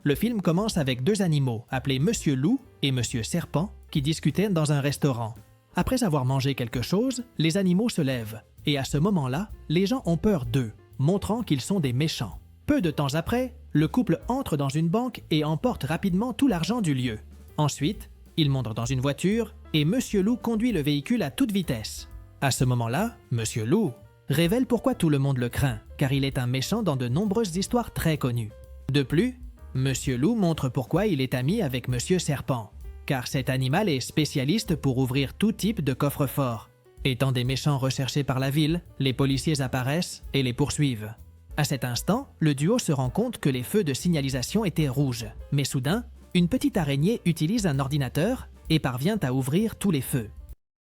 le film commence avec deux animaux appelés Monsieur Loup et Monsieur Serpent qui discutaient dans un restaurant. Après avoir mangé quelque chose, les animaux se lèvent et à ce moment-là, les gens ont peur d'eux, montrant qu'ils sont des méchants. Peu de temps après, le couple entre dans une banque et emporte rapidement tout l'argent du lieu. Ensuite, ils montent dans une voiture et Monsieur Loup conduit le véhicule à toute vitesse. À ce moment-là, Monsieur Loup révèle pourquoi tout le monde le craint, car il est un méchant dans de nombreuses histoires très connues. De plus, Monsieur Loup montre pourquoi il est ami avec Monsieur Serpent, car cet animal est spécialiste pour ouvrir tout type de coffre-fort. Étant des méchants recherchés par la ville, les policiers apparaissent et les poursuivent. À cet instant, le duo se rend compte que les feux de signalisation étaient rouges, mais soudain, une petite araignée utilise un ordinateur et parvient à ouvrir tous les feux.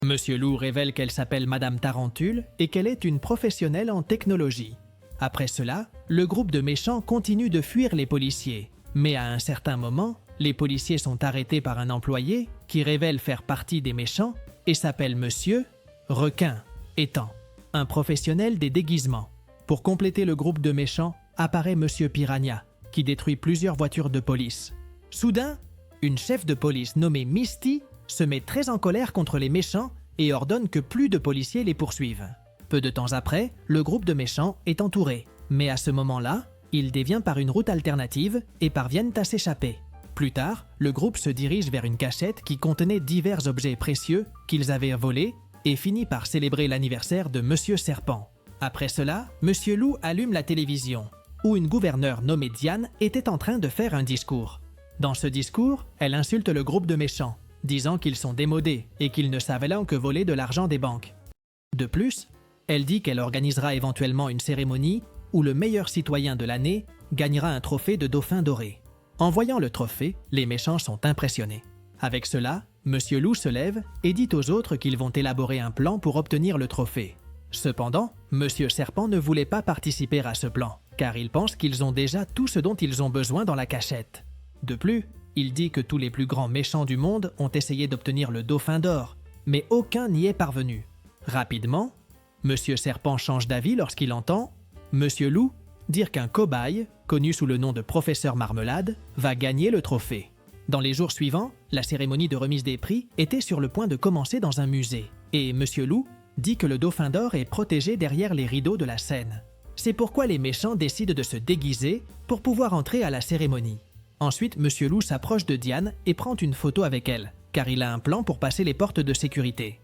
Monsieur Loup révèle qu'elle s'appelle Madame Tarentule et qu'elle est une professionnelle en technologie. Après cela, le groupe de méchants continue de fuir les policiers, mais à un certain moment, les policiers sont arrêtés par un employé qui révèle faire partie des méchants et s'appelle Monsieur Requin, étant un professionnel des déguisements. Pour compléter le groupe de méchants, apparaît Monsieur Piranha, qui détruit plusieurs voitures de police. Soudain, une chef de police nommée Misty se met très en colère contre les méchants et ordonne que plus de policiers les poursuivent. Peu de temps après, le groupe de méchants est entouré, mais à ce moment-là, il dévient par une route alternative et parviennent à s'échapper. Plus tard, le groupe se dirige vers une cachette qui contenait divers objets précieux qu'ils avaient volés et finit par célébrer l'anniversaire de Monsieur Serpent. Après cela, Monsieur Loup allume la télévision, où une gouverneure nommée Diane était en train de faire un discours. Dans ce discours, elle insulte le groupe de méchants, disant qu'ils sont démodés et qu'ils ne savent là que voler de l'argent des banques. De plus, elle dit qu'elle organisera éventuellement une cérémonie où le meilleur citoyen de l'année gagnera un trophée de dauphin doré. En voyant le trophée, les méchants sont impressionnés. Avec cela, Monsieur Loup se lève et dit aux autres qu'ils vont élaborer un plan pour obtenir le trophée. Cependant, Monsieur Serpent ne voulait pas participer à ce plan, car il pense qu'ils ont déjà tout ce dont ils ont besoin dans la cachette. De plus, il dit que tous les plus grands méchants du monde ont essayé d'obtenir le dauphin d'or, mais aucun n'y est parvenu. Rapidement, Monsieur Serpent change d'avis lorsqu'il entend Monsieur Loup dire qu'un cobaye, connu sous le nom de Professeur Marmelade, va gagner le trophée. Dans les jours suivants, la cérémonie de remise des prix était sur le point de commencer dans un musée, et Monsieur Loup dit que le dauphin d'or est protégé derrière les rideaux de la scène. C'est pourquoi les méchants décident de se déguiser pour pouvoir entrer à la cérémonie. Ensuite, Monsieur Loup s'approche de Diane et prend une photo avec elle, car il a un plan pour passer les portes de sécurité.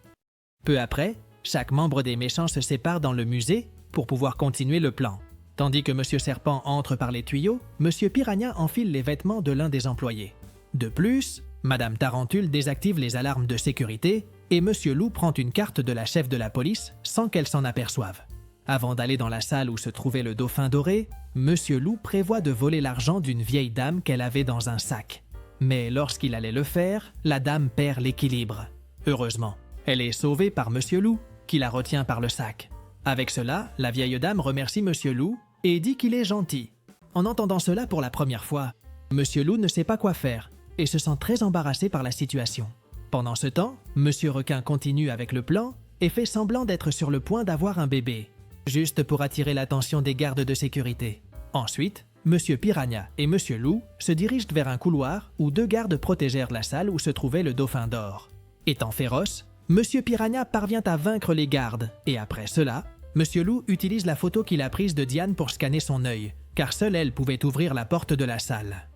Peu après, chaque membre des méchants se sépare dans le musée pour pouvoir continuer le plan. Tandis que Monsieur Serpent entre par les tuyaux, Monsieur Piranha enfile les vêtements de l'un des employés. De plus, Madame Tarentule désactive les alarmes de sécurité et Monsieur Loup prend une carte de la chef de la police sans qu'elle s'en aperçoive. Avant d'aller dans la salle où se trouvait le dauphin doré, Monsieur Loup prévoit de voler l'argent d'une vieille dame qu'elle avait dans un sac. Mais lorsqu'il allait le faire, la dame perd l'équilibre. Heureusement, elle est sauvée par Monsieur Loup, qui la retient par le sac. Avec cela, la vieille dame remercie Monsieur Loup et dit qu'il est gentil. En entendant cela pour la première fois, Monsieur Loup ne sait pas quoi faire et se sent très embarrassé par la situation. Pendant ce temps, Monsieur Requin continue avec le plan et fait semblant d'être sur le point d'avoir un bébé, juste pour attirer l'attention des gardes de sécurité. Ensuite, Monsieur Piranha et Monsieur Loup se dirigent vers un couloir où deux gardes protégèrent la salle où se trouvait le dauphin d'or. Étant féroce, Monsieur Piranha parvient à vaincre les gardes et après cela, Monsieur Loup utilise la photo qu'il a prise de Diane pour scanner son œil, car seule elle pouvait ouvrir la porte de la salle.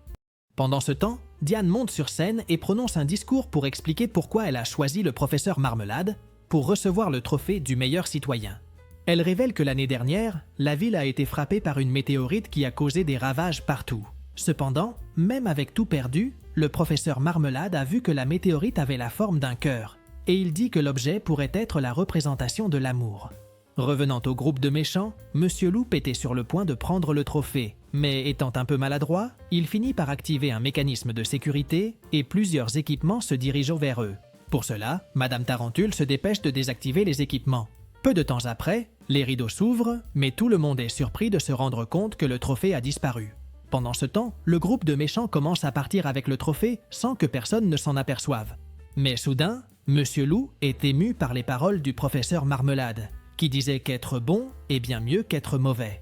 Pendant ce temps, Diane monte sur scène et prononce un discours pour expliquer pourquoi elle a choisi le professeur Marmelade pour recevoir le trophée du meilleur citoyen. Elle révèle que l'année dernière, la ville a été frappée par une météorite qui a causé des ravages partout. Cependant, même avec tout perdu, le professeur Marmelade a vu que la météorite avait la forme d'un cœur, et il dit que l'objet pourrait être la représentation de l'amour. Revenant au groupe de méchants, Monsieur Loup était sur le point de prendre le trophée, mais étant un peu maladroit, il finit par activer un mécanisme de sécurité et plusieurs équipements se dirigent vers eux. Pour cela, Madame Tarentule se dépêche de désactiver les équipements. Peu de temps après, les rideaux s'ouvrent, mais tout le monde est surpris de se rendre compte que le trophée a disparu. Pendant ce temps, le groupe de méchants commence à partir avec le trophée sans que personne ne s'en aperçoive. Mais soudain, Monsieur Loup est ému par les paroles du professeur Marmelade, qui disait qu'être bon est bien mieux qu'être mauvais.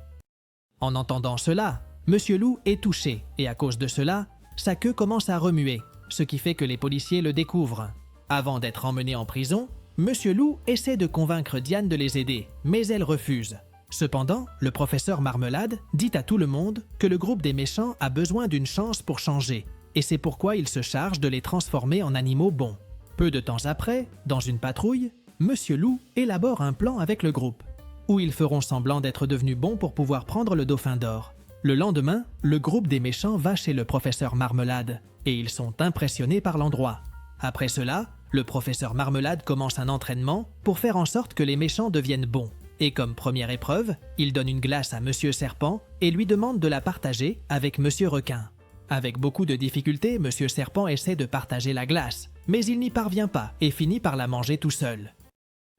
En entendant cela, Monsieur Loup est touché et à cause de cela, sa queue commence à remuer, ce qui fait que les policiers le découvrent. Avant d'être emmené en prison, Monsieur Loup essaie de convaincre Diane de les aider, mais elle refuse. Cependant, le professeur Marmelade dit à tout le monde que le groupe des méchants a besoin d'une chance pour changer, et c'est pourquoi il se charge de les transformer en animaux bons. Peu de temps après, dans une patrouille, Monsieur Loup élabore un plan avec le groupe, où ils feront semblant d'être devenus bons pour pouvoir prendre le dauphin d'or. Le lendemain, le groupe des méchants va chez le professeur Marmelade, et ils sont impressionnés par l'endroit. Après cela, le professeur Marmelade commence un entraînement pour faire en sorte que les méchants deviennent bons. Et comme première épreuve, il donne une glace à Monsieur Serpent et lui demande de la partager avec Monsieur Requin. Avec beaucoup de difficultés, Monsieur Serpent essaie de partager la glace, mais il n'y parvient pas et finit par la manger tout seul.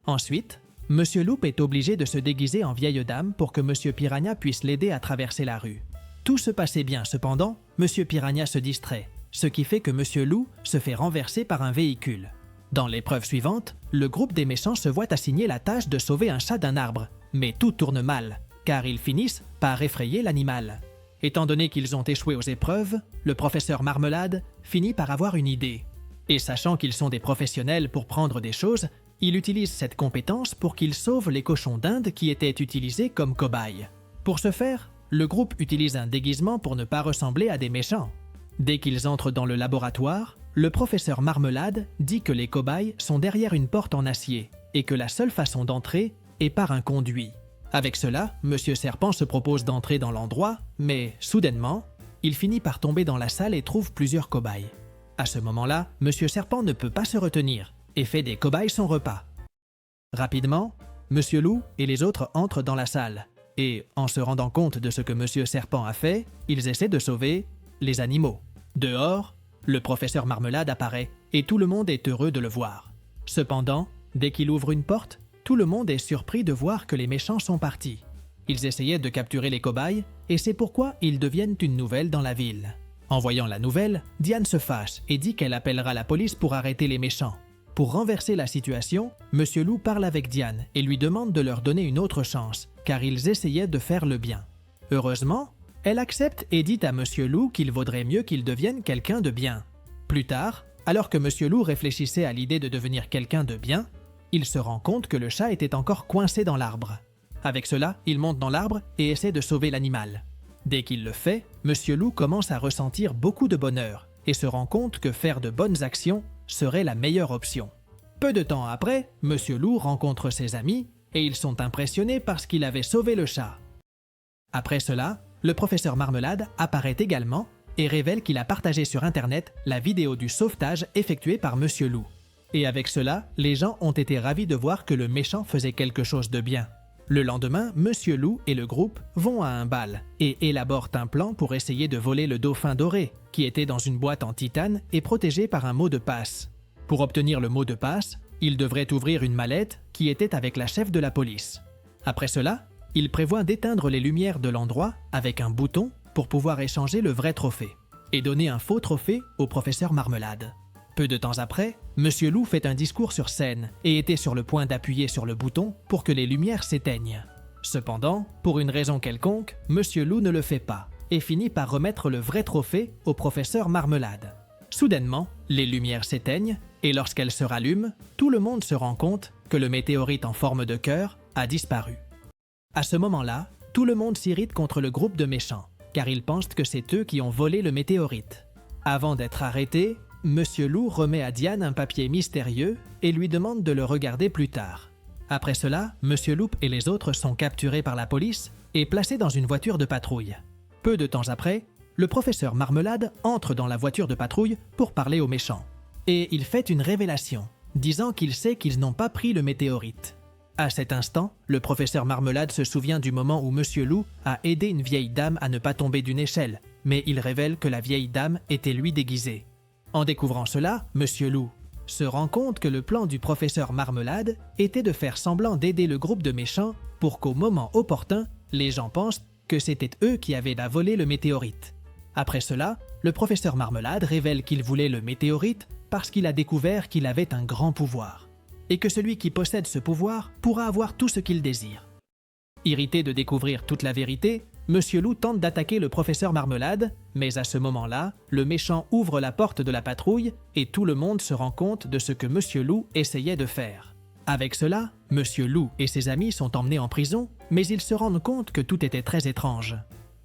Ensuite, Monsieur Loup est obligé de se déguiser en vieille dame pour que Monsieur Piranha puisse l'aider à traverser la rue. Tout se passait bien, cependant, Monsieur Piranha se distrait, ce qui fait que Monsieur Loup se fait renverser par un véhicule. Dans l'épreuve suivante, le groupe des méchants se voit assigner la tâche de sauver un chat d'un arbre, mais tout tourne mal, car ils finissent par effrayer l'animal. Étant donné qu'ils ont échoué aux épreuves, le professeur Marmelade finit par avoir une idée. Et sachant qu'ils sont des professionnels pour prendre des choses, il utilise cette compétence pour qu'ils sauvent les cochons d'Inde qui étaient utilisés comme cobayes. Pour ce faire, le groupe utilise un déguisement pour ne pas ressembler à des méchants. Dès qu'ils entrent dans le laboratoire, le professeur Marmelade dit que les cobayes sont derrière une porte en acier et que la seule façon d'entrer est par un conduit. Avec cela, Monsieur Serpent se propose d'entrer dans l'endroit, mais soudainement, il finit par tomber dans la salle et trouve plusieurs cobayes. À ce moment-là, Monsieur Serpent ne peut pas se retenir et fait des cobayes son repas. Rapidement, Monsieur Loup et les autres entrent dans la salle et, en se rendant compte de ce que Monsieur Serpent a fait, ils essaient de sauver les animaux. Dehors, le professeur Marmelade apparaît et tout le monde est heureux de le voir. Cependant, dès qu'il ouvre une porte, tout le monde est surpris de voir que les méchants sont partis. Ils essayaient de capturer les cobayes et c'est pourquoi ils deviennent une nouvelle dans la ville. En voyant la nouvelle, Diane se fâche et dit qu'elle appellera la police pour arrêter les méchants. Pour renverser la situation, Monsieur Loup parle avec Diane et lui demande de leur donner une autre chance, car ils essayaient de faire le bien. Heureusement, elle accepte et dit à Monsieur Loup qu'il vaudrait mieux qu'il devienne quelqu'un de bien. Plus tard, alors que Monsieur Loup réfléchissait à l'idée de devenir quelqu'un de bien, il se rend compte que le chat était encore coincé dans l'arbre. Avec cela, il monte dans l'arbre et essaie de sauver l'animal. Dès qu'il le fait, Monsieur Loup commence à ressentir beaucoup de bonheur et se rend compte que faire de bonnes actions serait la meilleure option. Peu de temps après, Monsieur Loup rencontre ses amis et ils sont impressionnés parce qu'il avait sauvé le chat. Après cela, le professeur Marmelade apparaît également et révèle qu'il a partagé sur Internet la vidéo du sauvetage effectué par Monsieur Loup. Et avec cela, les gens ont été ravis de voir que le méchant faisait quelque chose de bien. Le lendemain, Monsieur Loup et le groupe vont à un bal et élaborent un plan pour essayer de voler le dauphin doré, qui était dans une boîte en titane et protégé par un mot de passe. Pour obtenir le mot de passe, ils devraient ouvrir une mallette qui était avec la chef de la police. Après cela, ils prévoient d'éteindre les lumières de l'endroit avec un bouton pour pouvoir échanger le vrai trophée et donner un faux trophée au professeur Marmelade. Peu de temps après, Monsieur Loup fait un discours sur scène et était sur le point d'appuyer sur le bouton pour que les lumières s'éteignent. Cependant, pour une raison quelconque, Monsieur Loup ne le fait pas et finit par remettre le vrai trophée au professeur Marmelade. Soudainement, les lumières s'éteignent et lorsqu'elles se rallument, tout le monde se rend compte que le météorite en forme de cœur a disparu. À ce moment-là, tout le monde s'irrite contre le groupe de méchants, car ils pensent que c'est eux qui ont volé le météorite. Avant d'être arrêtés, Monsieur Loup remet à Diane un papier mystérieux et lui demande de le regarder plus tard. Après cela, Monsieur Loup et les autres sont capturés par la police et placés dans une voiture de patrouille. Peu de temps après, le professeur Marmelade entre dans la voiture de patrouille pour parler aux méchants. Et il fait une révélation, disant qu'il sait qu'ils n'ont pas pris le météorite. À cet instant, le professeur Marmelade se souvient du moment où Monsieur Loup a aidé une vieille dame à ne pas tomber d'une échelle, mais il révèle que la vieille dame était lui déguisée. En découvrant cela, Monsieur Loup se rend compte que le plan du professeur Marmelade était de faire semblant d'aider le groupe de méchants pour qu'au moment opportun, les gens pensent que c'était eux qui avaient volé le météorite. Après cela, le professeur Marmelade révèle qu'il voulait le météorite parce qu'il a découvert qu'il avait un grand pouvoir, et que celui qui possède ce pouvoir pourra avoir tout ce qu'il désire. Irrité de découvrir toute la vérité, Monsieur Loup tente d'attaquer le professeur Marmelade, mais à ce moment-là, le méchant ouvre la porte de la patrouille et tout le monde se rend compte de ce que Monsieur Loup essayait de faire. Avec cela, Monsieur Loup et ses amis sont emmenés en prison, mais ils se rendent compte que tout était très étrange.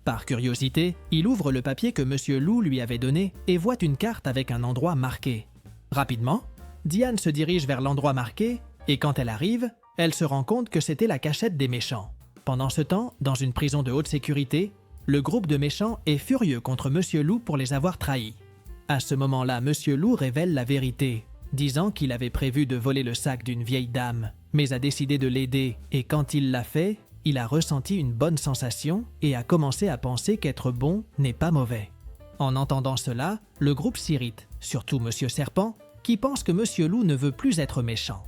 Par curiosité, il ouvre le papier que Monsieur Loup lui avait donné et voit une carte avec un endroit marqué. Rapidement, Diane se dirige vers l'endroit marqué et quand elle arrive, elle se rend compte que c'était la cachette des méchants. Pendant ce temps, dans une prison de haute sécurité, le groupe de méchants est furieux contre Monsieur Loup pour les avoir trahis. À ce moment-là, Monsieur Loup révèle la vérité, disant qu'il avait prévu de voler le sac d'une vieille dame, mais a décidé de l'aider et quand il l'a fait, il a ressenti une bonne sensation et a commencé à penser qu'être bon n'est pas mauvais. En entendant cela, le groupe s'irrite, surtout Monsieur Serpent, qui pense que Monsieur Loup ne veut plus être méchant.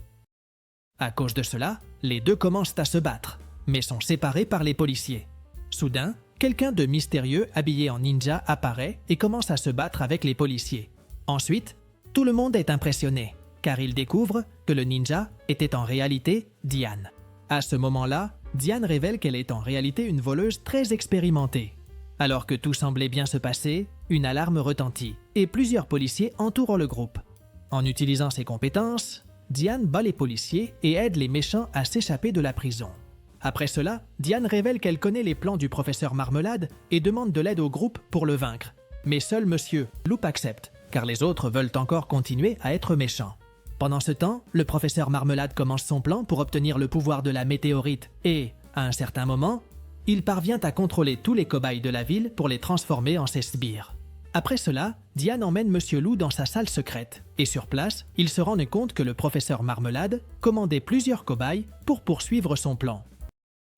À cause de cela, les deux commencent à se battre, mais sont séparés par les policiers. Soudain, quelqu'un de mystérieux habillé en ninja apparaît et commence à se battre avec les policiers. Ensuite, tout le monde est impressionné, car il découvre que le ninja était en réalité Diane. À ce moment-là, Diane révèle qu'elle est en réalité une voleuse très expérimentée. Alors que tout semblait bien se passer, une alarme retentit et plusieurs policiers entourent le groupe. En utilisant ses compétences, Diane bat les policiers et aide les méchants à s'échapper de la prison. Après cela, Diane révèle qu'elle connaît les plans du professeur Marmelade et demande de l'aide au groupe pour le vaincre. Mais seul Monsieur Loup accepte, car les autres veulent encore continuer à être méchants. Pendant ce temps, le professeur Marmelade commence son plan pour obtenir le pouvoir de la météorite et, à un certain moment, il parvient à contrôler tous les cobayes de la ville pour les transformer en ses sbires. Après cela, Diane emmène Monsieur Loup dans sa salle secrète et sur place, il se rend compte que le professeur Marmelade commandait plusieurs cobayes pour poursuivre son plan.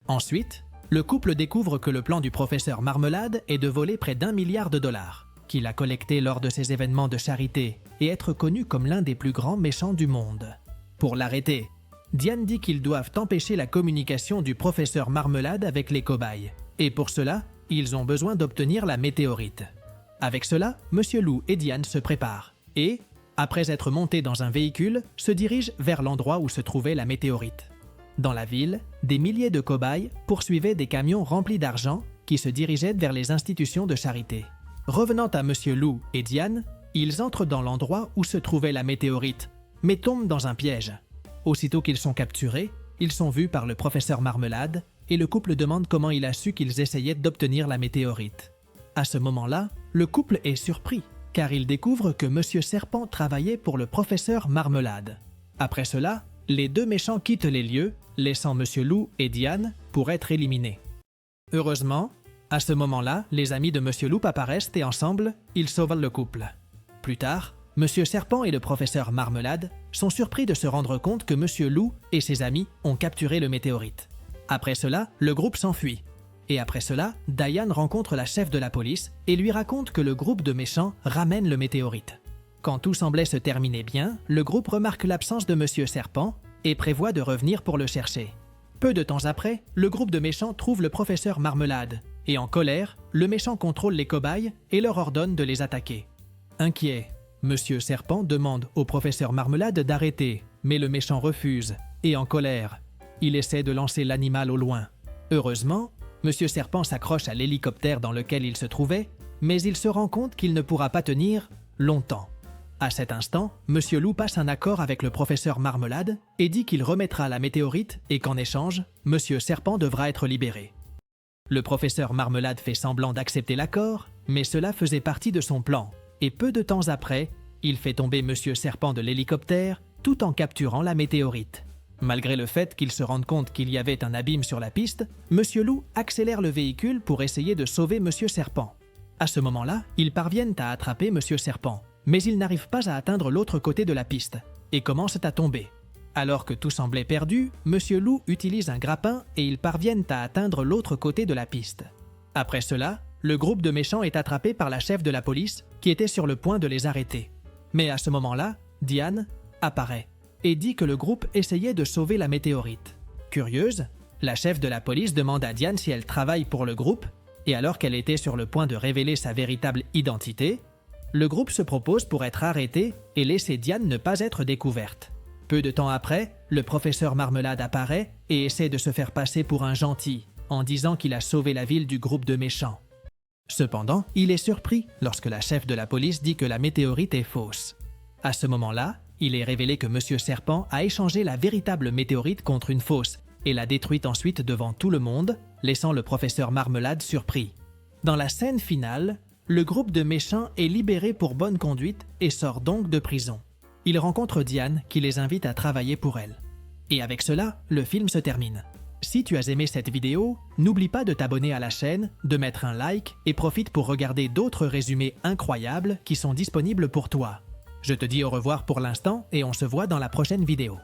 Ensuite, le couple découvre que le plan du professeur Marmelade est de voler près d'1 milliard de dollars, qu'il a collecté lors de ses événements de charité et être connu comme l'un des plus grands méchants du monde. Pour l'arrêter, Diane dit qu'ils doivent empêcher la communication du professeur Marmelade avec les cobayes, et pour cela, ils ont besoin d'obtenir la météorite. Avec cela, Monsieur Loup et Diane se préparent, et, après être montés dans un véhicule, se dirigent vers l'endroit où se trouvait la météorite. Dans la ville, des milliers de cobayes poursuivaient des camions remplis d'argent qui se dirigeaient vers les institutions de charité. Revenant à Monsieur Loup et Diane, ils entrent dans l'endroit où se trouvait la météorite, mais tombent dans un piège. Aussitôt qu'ils sont capturés, ils sont vus par le professeur Marmelade et le couple demande comment il a su qu'ils essayaient d'obtenir la météorite. À ce moment-là, le couple est surpris, car il découvre que Monsieur Serpent travaillait pour le professeur Marmelade. Après cela, les deux méchants quittent les lieux, laissant Monsieur Loup et Diane pour être éliminés. Heureusement, à ce moment-là, les amis de Monsieur Loup apparaissent et ensemble, ils sauvent le couple. Plus tard, Monsieur Serpent et le professeur Marmelade sont surpris de se rendre compte que Monsieur Loup et ses amis ont capturé le météorite. Après cela, le groupe s'enfuit. Et après cela, Diane rencontre la chef de la police et lui raconte que le groupe de méchants ramène le météorite. Quand tout semblait se terminer bien, le groupe remarque l'absence de Monsieur Serpent et prévoit de revenir pour le chercher. Peu de temps après, le groupe de méchants trouve le professeur Marmelade et en colère, le méchant contrôle les cobayes et leur ordonne de les attaquer. Inquiet, Monsieur Serpent demande au professeur Marmelade d'arrêter, mais le méchant refuse et en colère, il essaie de lancer l'animal au loin. Heureusement, Monsieur Serpent s'accroche à l'hélicoptère dans lequel il se trouvait, mais il se rend compte qu'il ne pourra pas tenir longtemps. À cet instant, Monsieur Loup passe un accord avec le professeur Marmelade et dit qu'il remettra la météorite et qu'en échange, Monsieur Serpent devra être libéré. Le professeur Marmelade fait semblant d'accepter l'accord, mais cela faisait partie de son plan, et peu de temps après, il fait tomber Monsieur Serpent de l'hélicoptère tout en capturant la météorite. Malgré le fait qu'il se rende compte qu'il y avait un abîme sur la piste, Monsieur Loup accélère le véhicule pour essayer de sauver Monsieur Serpent. À ce moment-là, ils parviennent à attraper Monsieur Serpent, mais ils n'arrivent pas à atteindre l'autre côté de la piste et commencent à tomber. Alors que tout semblait perdu, Monsieur Loup utilise un grappin et ils parviennent à atteindre l'autre côté de la piste. Après cela, le groupe de méchants est attrapé par la chef de la police qui était sur le point de les arrêter. Mais à ce moment-là, Diane apparaît et dit que le groupe essayait de sauver la météorite. Curieuse, la chef de la police demande à Diane si elle travaille pour le groupe et alors qu'elle était sur le point de révéler sa véritable identité, le groupe se propose pour être arrêté et laisser Diane ne pas être découverte. Peu de temps après, le professeur Marmelade apparaît et essaie de se faire passer pour un gentil, en disant qu'il a sauvé la ville du groupe de méchants. Cependant, il est surpris lorsque la chef de la police dit que la météorite est fausse. À ce moment-là, il est révélé que Monsieur Serpent a échangé la véritable météorite contre une fausse et l'a détruite ensuite devant tout le monde, laissant le professeur Marmelade surpris. Dans la scène finale, le groupe de méchants est libéré pour bonne conduite et sort donc de prison. Il rencontre Diane qui les invite à travailler pour elle. Et avec cela, le film se termine. Si tu as aimé cette vidéo, n'oublie pas de t'abonner à la chaîne, de mettre un like et profite pour regarder d'autres résumés incroyables qui sont disponibles pour toi. Je te dis au revoir pour l'instant et on se voit dans la prochaine vidéo.